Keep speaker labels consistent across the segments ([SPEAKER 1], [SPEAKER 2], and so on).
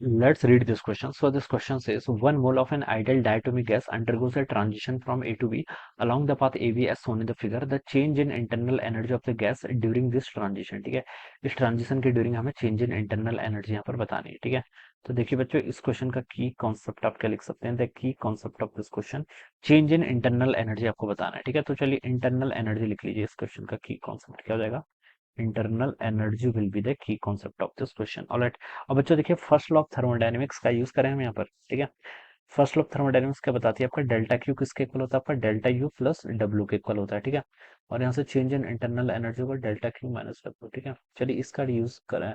[SPEAKER 1] Let's read this question. So this question says 1 mole of an ideal diatomic gas undergoes a transition from A to B along the path AB as shown in the figure. The change in internal energy of the gas during this transition. ठीक है, इस transition के during हमें change in internal energy यहाँ पर बतानी है. ठीक है, तो देखिए बच्चों, इस क्वेश्चन का की कॉन्सेप्ट आप क्या लिख सकते हैं. The key concept of this question, change in internal energy आपको बताना है. ठीक है, तो चलिए इंटरनल एनर्जी लिख लीजिए. इस क्वेश्चन का की कॉन्सेप्ट क्या हो जाएगा. Internal energy will be the key concept of this question. Alright, अब बच्चों देखिए फर्स्ट लॉ ऑफ थर्मोडायनेमिक्स का यूज करें हम यहाँ पर. ठीक है, फर्स्ट लॉ ऑफ थर्मोडायनेमिक्स क्या बताती है आपका. डेल्टा क्यू किसके इक्वल होता है आपका. डेल्टा यू प्लस डब्ल्यू के इक्वल होता है. ठीक है, और यहाँ से चेंज इन इंटरनल एनर्जी होगा डेल्टा क्यू माइनस डब्ल्यू. ठीक है, चलिए इसका यूज करें.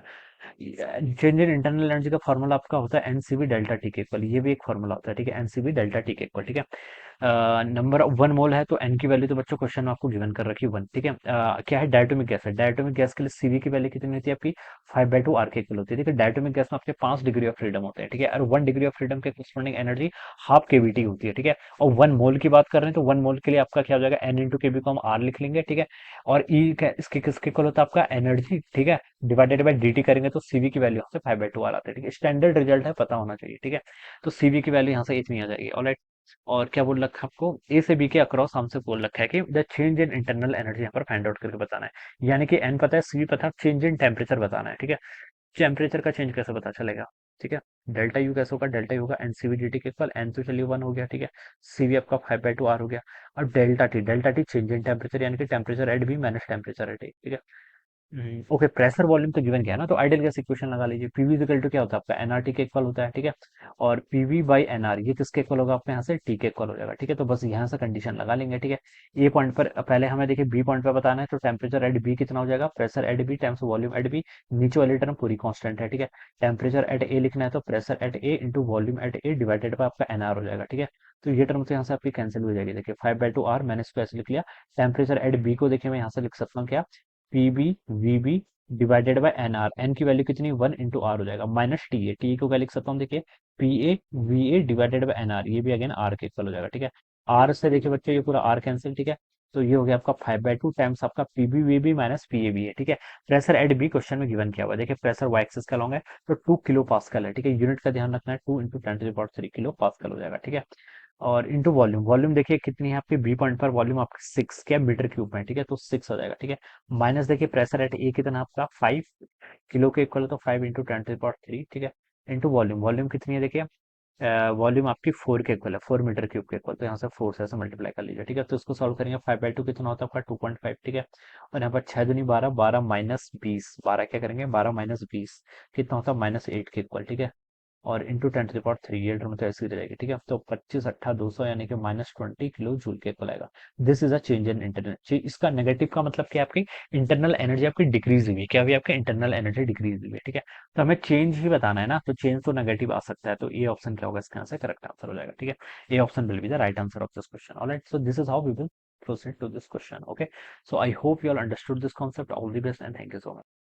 [SPEAKER 1] चेंज इन इंटरनल एनर्जी का फॉर्मूला आपका होता है एनसीबी डेल्टा टी के इक्वल. ये भी एक फॉर्मूला होता है. ठीक है, एनसीबी डेल्टा टी के इक्वल. ठीक है, नंबर 1 मोल है तो एन की वैल्यू तो बच्चों क्वेश्चन में आपको गिवन कर रखी है 1. ठीक है, क्या है, डायटोमिक गैस है. डायटोमिक गैस के लिए सीवी की वैल्यू कितनी होती है आपकी 5/2 आर के इक्वल होती है. ठीक है, डायटोमिक गैस में आपके 5 डिग्री ऑफ फ्रीडम होते हैं. ठीक है, और 1 डिग्री ऑफ फ्रीडम के करस्पॉन्डिंग एनर्जी हाफ केवीटी होती है. ठीक है, और 1 मोल की बात कर रहे हैं तो 1 मोल के लिए आपका क्या हो जाएगा, एन इंटू केवी को हम आर लिख लेंगे. ठीक है, और ई इसके किसके इक्वल होता है आपका एनर्जी. ठीक है, डिवाइडेड बाय dt करेंगे तो सीवी की वैल्यू यहाँ से 5/2 आ जाती है. ठीक है, स्टैंडर्ड रिजल्ट है, पता होना चाहिए. ठीक है, तो सीवी की वैल्यू यहाँ से इतनी आ जाएगी. ऑलराइट, और क्या बोल रखा है आपको, ए से बी के अक्रॉस हमसे बोल रखा है कि the change in internal energy यहाँ पर फाइंड आउट करके बताना है. यानी कि एन पता है, सी पता है, चेंज इन टेम्परेचर बताना है. ठीक है, टेम्परेचर का चेंज कैसे पता चलेगा. ठीक है, डेल्टा यू कैसे होगा, डेल्टा यू होगा एनसीवी डी के इक्वल. एन तो चलिए 1 हो गया. ठीक है, सीवी आपका 5/2 आर हो गया. और delta T change in temperature, यानी कि temperature at B minus temperature at A. ठीक है, ओके, प्रेशर वॉल्यूम तो गिवन क्या है ना, तो आइडियल गैस इक्वेशन लगा लीजिए. पीवी इक्वल टू क्या होता है आपका एनआरटी के इक्वल होता है. ठीक है, और पीवी बाई एनआर ये किसके इक्वल होगा आपका यहाँ से टी के इक्वल हो जाएगा. ठीक है, तो बस यहाँ से कंडीशन लगा लेंगे. ठीक है, ए पॉइंट पर पहले हमें देखिए बी पॉइंट पर बताना है, तो टेम्परेचर एट बी कितना हो जाएगा, pressure at B times volume at B. नीचे वाली टर्म पूरी कांस्टेंट है. ठीक है, टेम्परेचर एट ए लिखना है तो pressure at A into volume at A divided bye आपका एनआर हो जाएगा. ठीक है, तो ये टर्म तो यहाँ से आपकी कैंसिल हो जाएगी. देखिए 5/2 आर मैंने इसको ऐसे लिख लिया. टेम्परेचर एट बी को देखिए मैं यहाँ से लिख सकता हूँ क्या, P B V B divided by N R. N की वैल्यू कितनी 1 इंटू आर हो जाएगा माइनस टी ए. टी को क्या लिख सकता हूँ देखिए, P A V A divided by N R. ये भी अगेन आर के इक्वल हो जाएगा. ठीक है, आर से देखिए बच्चों ये पूरा आर कैंसिल. ठीक है, तो ये हो गया आपका 5/2 टाइम्स आपका PB V B minus P A B है. ठीक है, प्रेशर एट बी क्वेश्चन में गिवन किया हुआ है. देखिए प्रेशर वाई एक्सिस का लॉन्ग है तो 2 किलो पास्कल है. ठीक है, यूनिट का ध्यान रखना है, 2 इंटू 10⁻³ किलो पास्कल हो जाएगा. ठीक है, और इंटू वॉल्यूम, वॉल्यूम देखिए कितनी है आपकी बी पॉइंट पर, वॉल्यूम आपकी 6 क्या मीटर क्यूब में. ठीक है, तो 6 हो जाएगा. ठीक है, माइनस देखिए प्रेशर एट ए कितना आपका 5 किलो के इक्वल है तो 5 इंटू 10⁻³. ठीक है, इंटू वॉल्यूम, वॉल्यूम कितनी है देखिए, वॉल्यूम आपकी 4 के इक्वल है, 4 मीटर क्यूब के इक्वल, तो यहाँ से 4 से ऐसे मल्टीप्लाई कर लीजिए. ठीक है, तो इसको सॉल्व करेंगे 5/2 कितना होता है आपका 2.5. ठीक है, और यहाँ पर 6 दूनी 12, 12 माइनस 20, 12 क्या करेंगे 12 माइनस 20 कितना होता है -8 के इक्वल. ठीक है, और इंटू 10⁻³ ये टर्म तो ऐसे ही रहेगी. ठीक है, तो 25 अट्ठा 200 यानी कि -20 किलो जूल के इक्वल आएगा. This is a change in internal. इसका नेगेटिव का मतलब क्या, आपकी इंटरनल एनर्जी आपकी डिक्रीज हुई है. क्या हुई आपकी इंटरनल एनर्जी डिक्रीज हुई है. ठीक है, तो हमें चेंज ही बताना है ना, तो चेंज तो नेगेटिव आ सकता है, तो ए ऑप्शन क्या होगा इसका आंसर, करेक्ट आंसर हो जाएगा. ठीक है, A option will be the right answer of this question. Alright, so this is how we will proceed to this question. Okay, so I hope you all understood this concept. All the best and thank you so much.